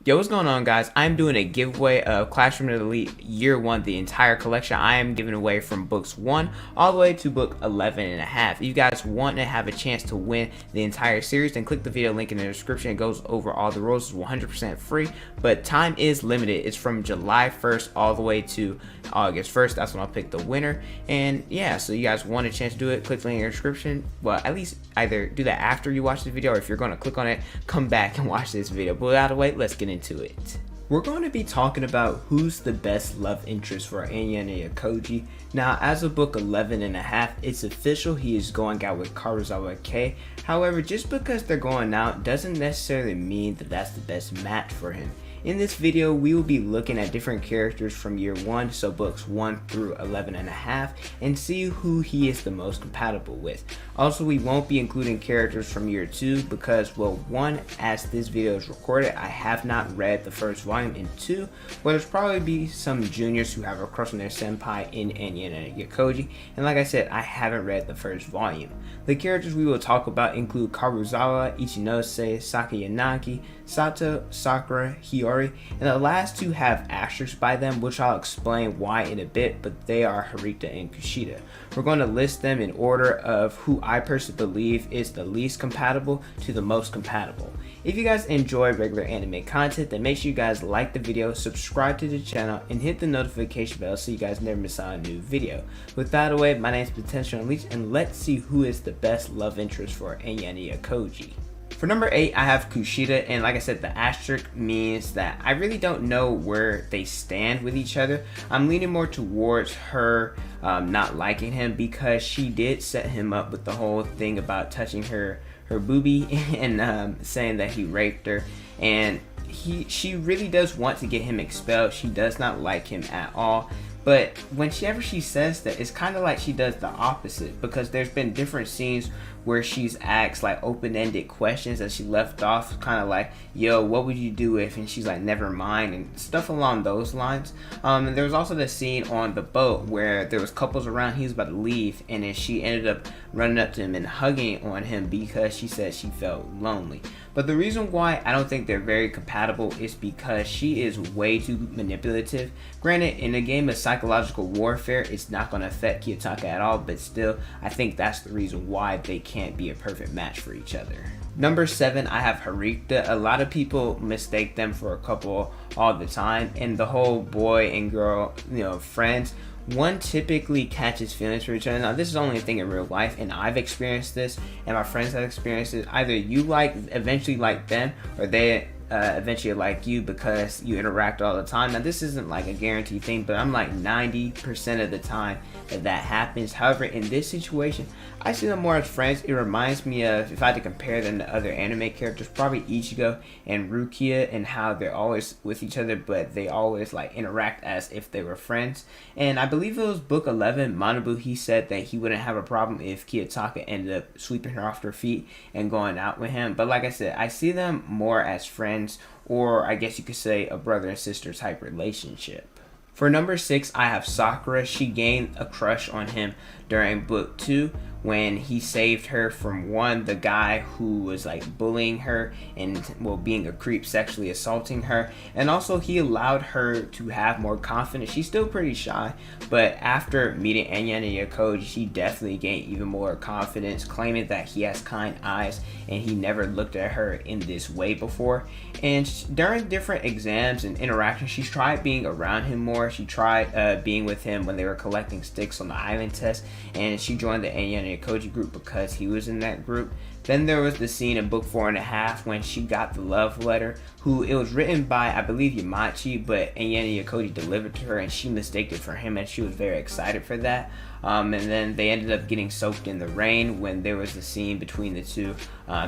Yo, what's going on, guys? I'm doing a giveaway of Classroom of the Elite Year 1, the entire collection. I am giving away from books 1 all the way to book 11 and a half. If you guys want to have a chance to win the entire series, then click the video link in the description. It goes over all the rules. It's 100% free, but time is limited. It's from July 1st all the way to August 1st. That's when I'll pick the winner. And yeah, so you guys want a chance to do it, click the link in the description. Well, at least either do that after you watch the video, or if you're going to click on it, come back and watch this video. But without a wait, let's get into it. We're going to be talking about who's the best love interest for Ayanokoji. Now, as of book 11 and a half, it's official he is going out with Karuizawa Kei. However, just because they're going out doesn't necessarily mean that that's the best match for him. In this video, we will be looking at different characters from year 1, so books 1 through 11 and a half, and see who he is the most compatible with. Also, we won't be including characters from year 2 because, well, 1, as this video is recorded, I have not read the first volume, and 2, well, there's probably be some juniors who have a crush on their senpai in Ayanokoji, and like I said, I haven't read the first volume. The characters we will talk about include Karuizawa, Ichinose, Sakayanagi, Sato, Sakura, Hiyori, and the last 2 have asterisks by them, which I'll explain why in a bit, but they are Harita and Kushida. We're going to list them in order of who I personally believe is the least compatible to the most compatible. If you guys enjoy regular anime content, then make sure you guys like the video, subscribe to the channel, and hit the notification bell so you guys never miss out on a new video. With that away, my name is Potential Unleashed, and let's see who is the best love interest for Ayanokoji. For number 8, I have Kushida, and like I said, the asterisk means that I really don't know where they stand with each other. I'm leaning more towards her not liking him because she did set him up with the whole thing about touching her boobie and saying that he raped her, and she really does want to get him expelled. She does not like him at all. But whenever she says that, it's kind of like she does the opposite, because there's been different scenes where she's asked like open-ended questions that she left off, kind of like, yo, what would you do if, and she's like, never mind, and stuff along those lines. And there was also the scene on the boat where there was couples around, he was about to leave, and then she ended up running up to him and hugging on him because she said she felt lonely. But the reason why I don't think they're very compatible is because she is way too manipulative. Granted, in a game of psychological warfare, it's not going to affect Kiyotaka at all, but still, I think that's the reason why they can't be a perfect match for each other. Number 7, I have Harita. A lot of people mistake them for a couple all the time, and the whole boy and girl, friends, one typically catches feelings for each other. Now, this is only a thing in real life, and I've experienced this, and my friends have experienced it. Either you eventually like them, or they eventually like you because you interact all the time. Now, this isn't like a guaranteed thing, but I'm like 90% of the time that happens. However, in this situation, I see them more as friends. It reminds me of, if I had to compare them to other anime characters, probably Ichigo and Rukia, and how they're always with each other, but they always like interact as if they were friends. And I believe it was book 11, Manabu, he said that he wouldn't have a problem if Kiyotaka ended up sweeping her off her feet and going out with him. But like I said, I see them more as friends, or I guess you could say a brother and sister type relationship. For number 6, I have Sakura. She gained a crush on him during book 2 when he saved her from the guy who was like bullying her and, well, being a creep, sexually assaulting her. And also he allowed her to have more confidence. She's still pretty shy, but after meeting Ayanokoji, she definitely gained even more confidence, claiming that he has kind eyes and he never looked at her in this way before. And during different exams and interactions, she's tried being around him more. She tried being with him when they were collecting sticks on the island test, and she joined the Ayanokoji group because he was in that group. Then there was the scene in book 4 and a half when she got the love letter, it was written by, I believe, Yamachi, but Ayanokoji delivered to her and she mistook it for him, and she was very excited for that. And then they ended up getting soaked in the rain when there was the scene between the two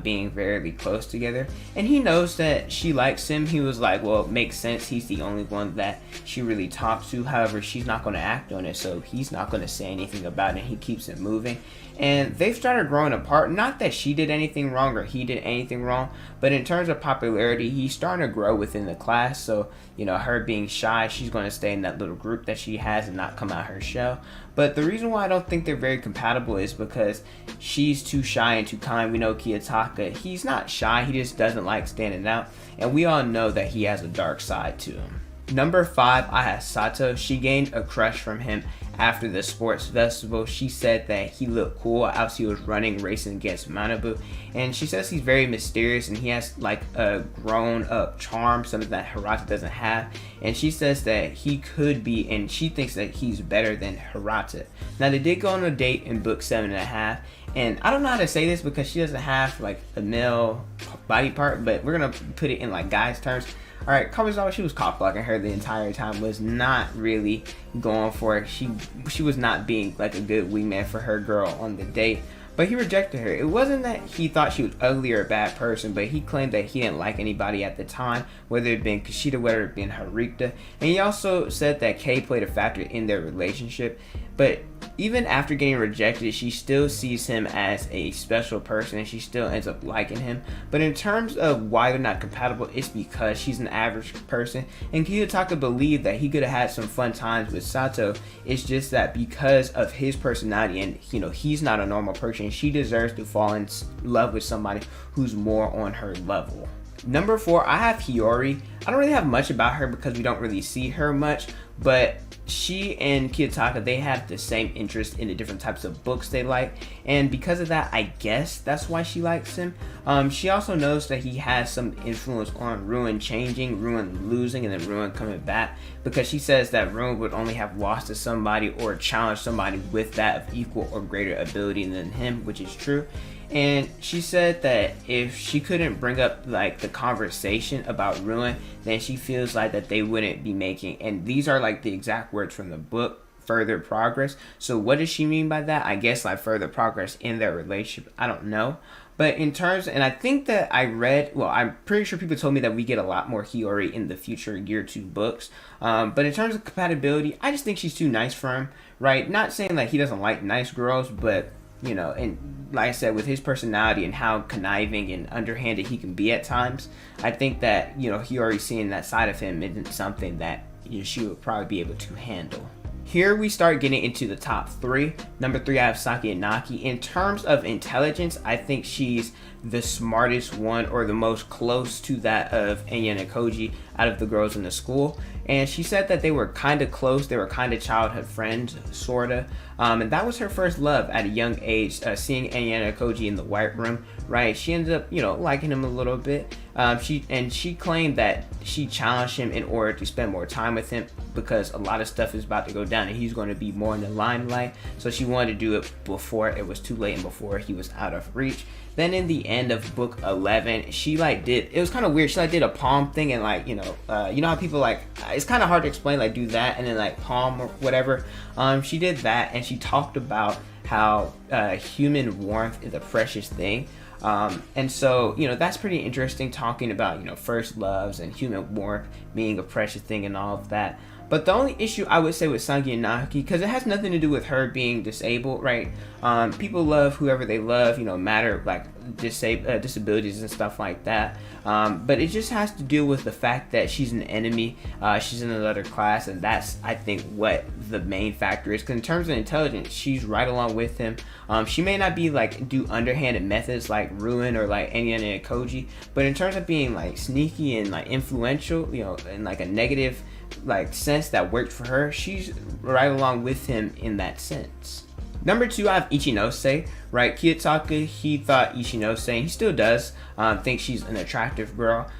being very close together. And he knows that she likes him. He was like, well, it makes sense. He's the only one that she really talks to. However, she's not going to act on it, so he's not going to say anything about it. He keeps it moving. And they've started growing apart. Not that she did anything wrong or he did anything wrong, but in terms of popularity, he's starting to grow within the class. So, her being shy, she's going to stay in that little group that she has and not come out her shell. But the reason why I don't think they're very compatible is because she's too shy and too kind. We know Kiyotaka Kiyotaka, he's not shy, he just doesn't like standing out, and we all know that he has a dark side to him. Number 5, I have Sato. She gained a crush from him after the sports festival. She said that he looked cool as he was racing against Manabu, and she says he's very mysterious and he has like a grown up charm, something that Hirata doesn't have, and she says that he could be, and she thinks that he's better than Hirata. Now they did go on a date in book 7.5, and I don't know how to say this because she doesn't have like a male body part, but we're gonna put it in like guys terms. Alright, Karuizawa, she was cock blocking her the entire time, was not really going for it. She was not being like a good wingman for her girl on the date, but he rejected her. It wasn't that he thought she was ugly or a bad person, but he claimed that he didn't like anybody at the time, whether it been Kushida, whether it been Harita, and he also said that Kei played a factor in their relationship. But even after getting rejected, she still sees him as a special person and she still ends up liking him. But in terms of why they're not compatible, it's because she's an average person, and Kiyotaka believed that he could have had some fun times with Sato. It's just that because of his personality, and he's not a normal person, she deserves to fall in love with somebody who's more on her level. Number 4, I have Hiyori. I don't really have much about her because we don't really see her much, but she and Kiyotaka, they have the same interest in the different types of books they like, and because of that, I guess that's why she likes him. She also knows that he has some influence on Ruin changing, Ruin losing, and then Ruin coming back, because she says that Ruin would only have lost to somebody or challenged somebody with that of equal or greater ability than him, which is true. And she said that if she couldn't bring up like the conversation about Ruin, then she feels like that they wouldn't be making, and these are like the exact words from the book, further progress. So what does she mean by that? I guess like further progress in their relationship. I don't know. But in terms, and I think that I'm pretty sure people told me that we get a lot more Hiyori in the future Year 2 books. But in terms of compatibility, I just think she's too nice for him, right? Not saying that he doesn't like nice girls, but and like I said, with his personality and how conniving and underhanded he can be at times, I think that, Hiyori seeing that side of him isn't something that she would probably be able to handle. Here we start getting into the top 3. Number 3, I have Sakayanagi. In terms of intelligence, I think she's the smartest one, or the most close to that of Ayanokoji out of the girls in the school. And she said that they were kind of close, they were kind of childhood friends, sorta. And that was her first love at a young age, seeing Ayanokoji in the White Room, right? She ended up, liking him a little bit. She claimed that she challenged him in order to spend more time with him, because a lot of stuff is about to go down and he's going to be more in the limelight. So she wanted to do it before it was too late and before he was out of reach. Then in the end of book 11, she it was kind of weird. She did a palm thing, and how people it's kind of hard to explain, do that and then palm or whatever. She did that, and she talked about how human warmth is a precious thing. And so, that's pretty interesting, talking about, first loves and human warmth being a precious thing and all of that. But the only issue I would say with Sakayanagi, because it has nothing to do with her being disabled, right? People love whoever they love, matter disabilities and stuff like that. But it just has to do with the fact that she's an enemy, she's in another class, and that's, I think, what the main factor is. Because in terms of intelligence, she's right along with him. She may not be do underhanded methods like Ruin or Ayanokoji, but in terms of being sneaky and influential, in a negative sense that worked for her, she's right along with him in that sense. Number 2, I have Ichinose, right? Kiyotaka, he thought Ichinose, and he still does, think she's an attractive girl.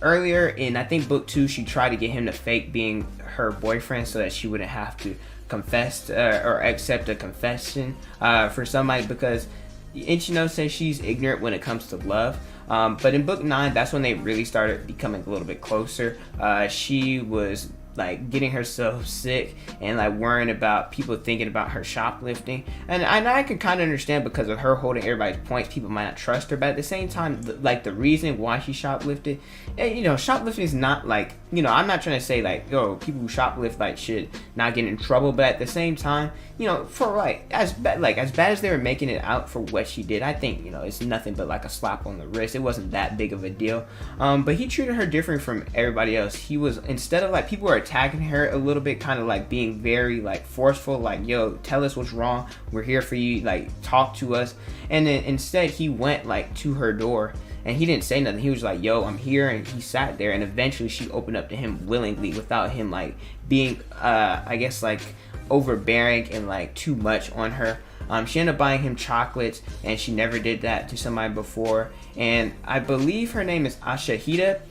Earlier in, I think, book 2, she tried to get him to fake being her boyfriend so that she wouldn't have to confess or accept a confession for somebody, because Ichinose, she's ignorant when it comes to love. But in book 9, that's when they really started becoming a little bit closer. She was getting herself sick and worrying about people thinking about her shoplifting, and I could kind of understand, because of her holding everybody's points, people might not trust her. But at the same time, the reason why she shoplifted, shoplifting is not I'm not trying to say people who shoplift should not get in trouble, but at the same time, for as bad as they were making it out for what she did, I think it's nothing but a slap on the wrist. It wasn't that big of a deal. But he treated her different from everybody else. He was, instead of people were attacking her a little bit, kind of like being very like forceful, like, yo, tell us what's wrong, we're here for you, like talk to us. And then instead he went like to her door and he didn't say nothing. He was like, yo, I'm here. And he sat there, and eventually she opened up to him willingly without him like being I guess like overbearing and like too much on her. She ended up buying him chocolates, and she never did that to somebody before. And I believe her name is Ashahida,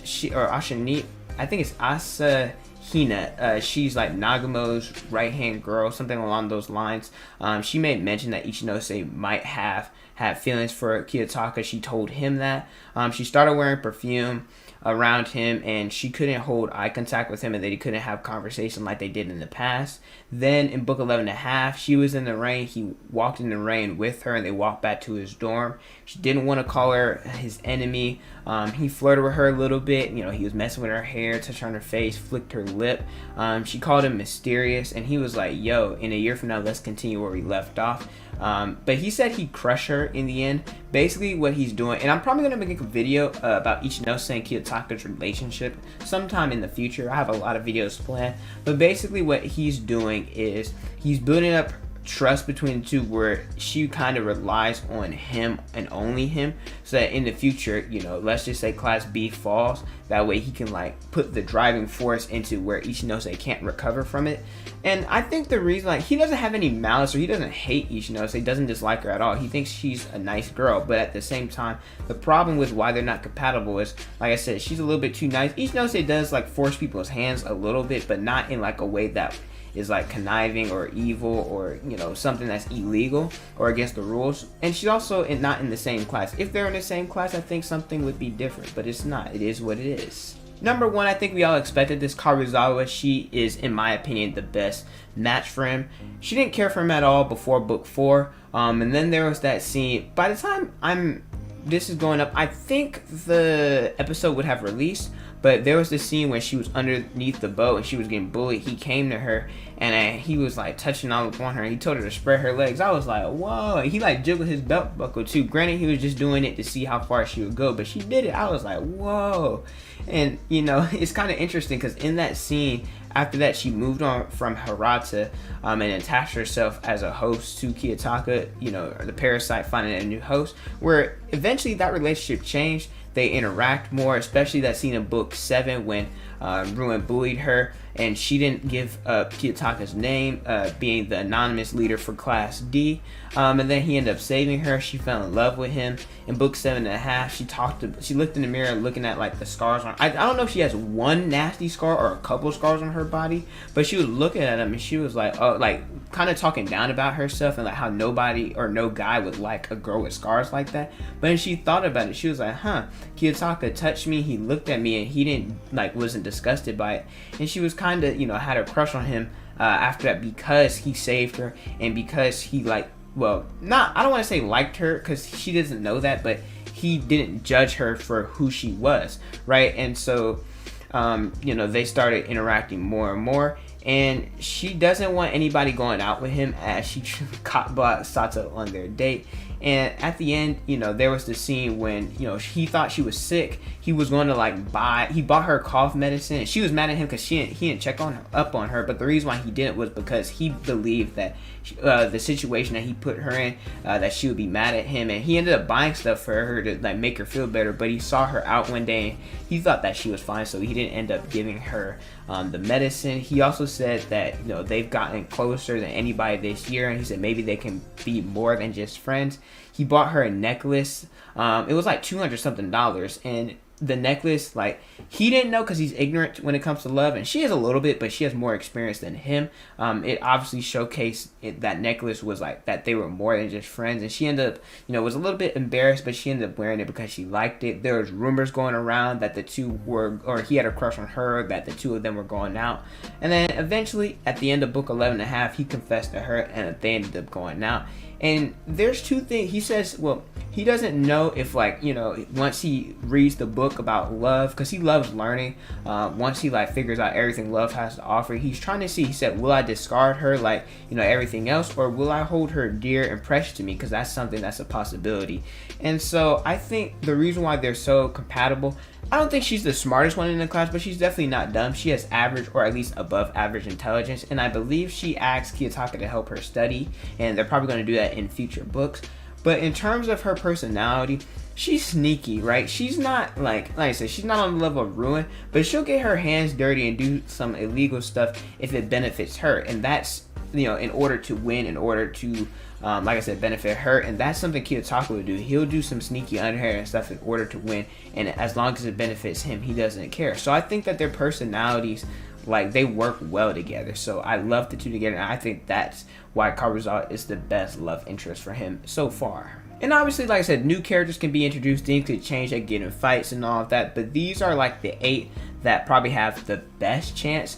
I think it's Asahina. She's like Nagamo's right-hand girl, something along those lines. She made mention that Ichinose might have had feelings for Kiyotaka. She told him that. She started wearing perfume around him, and she couldn't hold eye contact with him, and they couldn't have conversation like they did in the past. Then in book 11 and a half, she was in the rain. He walked in the rain with her, and they walked back to his dorm. She didn't want to call her his enemy. He flirted with her a little bit. You know, he was messing with her hair, touched on her face, flicked her lip. She called him mysterious, and he was like, yo, in a year from now, let's continue where we left off. But he said he'd crush her in the end. Basically what he's doing, and I'm probably going to make a video about Ichinose and Kiyotaka's relationship sometime in the future. I have a lot of videos planned. But basically what he's doing is he's building up trust between the two, where she kind of relies on him and only him, so that in the future, you know, let's just say class B falls, that way he can like put the driving force into where Ichinose can't recover from it. And I think the reason, like, he doesn't have any malice, or he doesn't hate Ichinose, he doesn't dislike her at all. He thinks she's a nice girl, but at the same time, the problem with why they're not compatible is, like I said, she's a little bit too nice. Ichinose does like force people's hands a little bit, but not in like a way that is like conniving or evil, or, you know, something that's illegal or against the rules. And she's also not in the same class. If they're in the same class, I think something would be different, but it's not. It is what it is. Number one, I think we all expected this. Karuizawa, she is, in my opinion, the best match for him. She didn't care for him at all before book 4. And then there was that scene. By the time this is going up, I think the episode would have released, but there was this scene when she was underneath the boat and she was getting bullied. He came to her and he was like touching all upon her, and he told her to spread her legs. I was like, whoa. And he like jiggled his belt buckle too. Granted, he was just doing it to see how far she would go, but she did it. I was like, whoa. And, you know, it's kind of interesting because in that scene, after that, she moved on from Hirata and attached herself as a host to Kiyotaka, you know, the parasite finding a new host, where eventually that relationship changed. They interact more, especially that scene in book 7 when Ruin bullied her and she didn't give up Kiyotaka's name, being the anonymous leader for Class D. And then he ended up saving her. She fell in love with him. In book 7.5, she looked in the mirror looking at like the scars on. I don't know if she has one nasty scar or a couple scars on her body, but she was looking at him and she was like, oh, like kind of talking down about herself and like how nobody or no guy would like a girl with scars like that. But then she thought about it. She was like, huh, Kiyotaka touched me. He looked at me and he didn't wasn't disgusted by it. And she was kind of, you know, had a crush on him after that, because he saved her and because he like, well, I don't want to say liked her, because she doesn't know that, but he didn't judge her for who she was, right? And so, you know, they started interacting more and more, and she doesn't want anybody going out with him, as she bought Sato on their date. And at the end, you know, there was the scene when, you know, he thought she was sick. He was going to like he bought her cough medicine, and she was mad at him because he didn't check up on her. But the reason why he didn't was because he believed that the situation that he put her in, that she would be mad at him, and he ended up buying stuff for her to like make her feel better. But he saw her out one day and he thought that she was fine, so he didn't end up giving her the medicine. He also said that, you know, they've gotten closer than anybody this year, and he said maybe they can be more than just friends. He bought her a necklace. It was like $200 something, and the necklace, like, he didn't know because he's ignorant when it comes to love, and she is a little bit, but she has more experience than him. It obviously showcased that necklace was like that they were more than just friends, and she ended up, you know, was a little bit embarrassed, but she ended up wearing it because she liked it. There was rumors going around that the two were, or he had a crush on her, that the two of them were going out. And then eventually at the end of book 11.5, he confessed to her and they ended up going out. And there's two things he says. Well, he doesn't know if, like, you know, once he reads the book about love, because he loves learning, once he like figures out everything love has to offer, he's trying to see, he said, will I discard her like, you know, everything else, or will I hold her dear and precious to me, because that's something that's a possibility. And so I think the reason why they're so compatible, I don't think she's the smartest one in the class, but she's definitely not dumb. She has average or at least above average intelligence, and I believe she asked Kiyotaka to help her study, and they're probably going to do that in future books. But in terms of her personality, she's sneaky, right? She's not like I said, she's not on the level of ruin, but she'll get her hands dirty and do some illegal stuff if it benefits her, and that's, you know, in order to win, in order to like I said, benefit her. And that's something Kiyotaka would do. He'll do some sneaky underhand stuff in order to win, and as long as it benefits him, he doesn't care. So I think that their personalities, like, they work well together. So I love the two together, and I think that's why Karuizawa is the best love interest for him so far. And obviously, like I said, new characters can be introduced, things could change, they get in fights and all of that, but these are like the 8 that probably have the best chance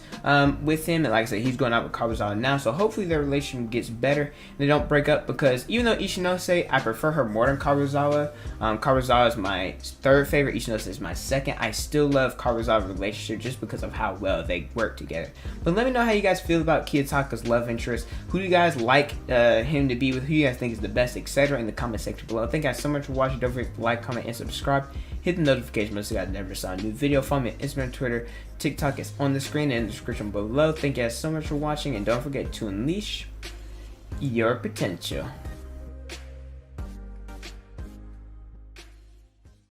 with him. And like I said, he's going out with Karuizawa now, so hopefully their relationship gets better and they don't break up, because even though Ichinose, I prefer her more than Karuizawa. Karuizawa is my 3rd favorite, Ichinose is my 2nd. I still love Karuizawa's relationship just because of how well they work together. But let me know how you guys feel about Kiyotaka's love interest. Who do you guys like him to be with? Who you guys think is the best, etc. in the comment section below. Thank you guys so much for watching. Don't forget to like, comment, and subscribe. Hit the notification bell so you guys never saw a new video. Follow me on Instagram, Twitter, TikTok is on the screen and in the description below. Thank you guys so much for watching, and don't forget to unleash your potential.